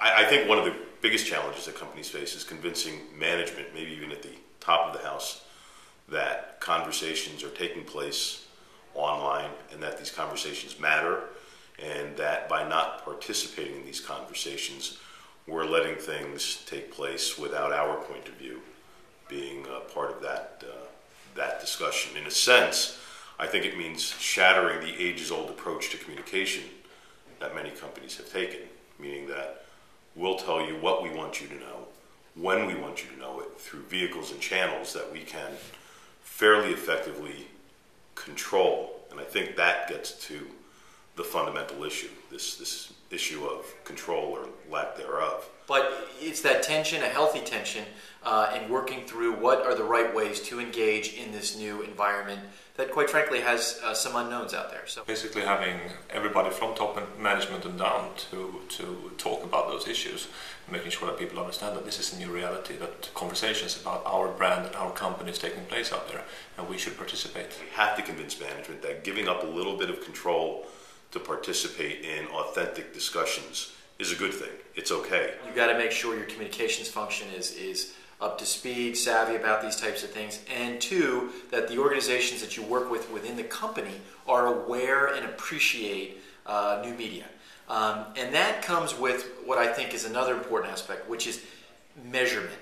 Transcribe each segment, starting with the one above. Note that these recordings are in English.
I think one of the biggest challenges that companies face is convincing management, maybe even at the top of the house, that conversations are taking place online and that these conversations matter, and that by not participating in these conversations, we're letting things take place without our point of view being part of that discussion. In a sense, I think it means shattering the ages-old approach to communication that many companies have taken, meaning that we'll tell you what we want you to know, when we want you to know it, through vehicles and channels that we can fairly effectively control. And I think that gets to the fundamental issue, this issue of control or lack thereof. But it's that tension, a healthy tension, in working through what are the right ways to engage in this new environment that, quite frankly, has some unknowns out there. So basically having everybody from top management and down to talk about those issues, making sure that people understand that this is a new reality, that conversations about our brand and our company is taking place out there, and we should participate. We have to convince management that giving up a little bit of control to participate in authentic discussions is a good thing. It's okay. You've got to make sure your communications function is up to speed, savvy about these types of things, and two, that the organizations that you work with within the company are aware and appreciate new media. And that comes with what I think is another important aspect, which is measurement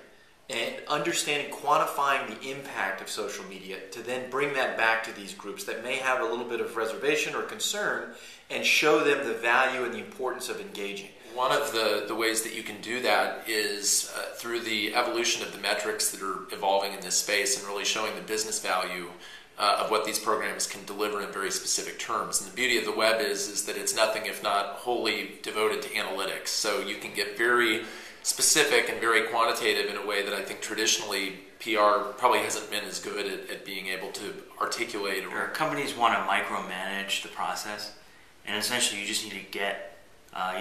and understanding, quantifying the impact of social media to then bring that back to these groups that may have a little bit of reservation or concern and show them the value and the importance of engaging. One of the ways that you can do that is through the evolution of the metrics that are evolving in this space and really showing the business value of what these programs can deliver in very specific terms. And the beauty of the web is that it's nothing if not wholly devoted to analytics. So you can get very specific and very quantitative in a way that I think traditionally PR probably hasn't been as good at being able to articulate. Or companies want to micromanage the process, and essentially you just need to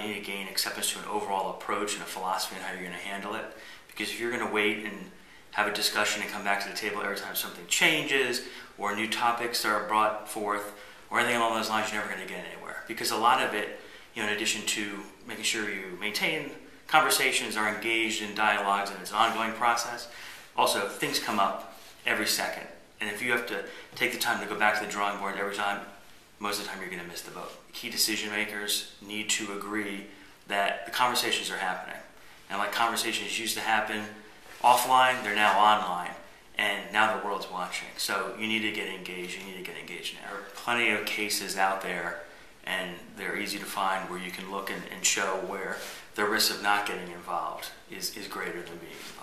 you need to gain acceptance to an overall approach and a philosophy on how you're going to handle it. Because if you're going to wait and have a discussion and come back to the table every time something changes or new topics are brought forth or anything along those lines, you're never going to get anywhere. Because a lot of it, in addition to making sure you maintain conversations, are engaged in dialogues, and it's an ongoing process, also things come up every second. And if you have to take the time to go back to the drawing board every time, most of the time you're going to miss the boat. Key decision makers need to agree that the conversations are happening. And like conversations used to happen offline, they're now online. And now the world's watching. So you need to get engaged. You need to get engaged now. There are plenty of cases out there, and they're easy to find, where you can look and show where the risk of not getting involved is greater than being involved.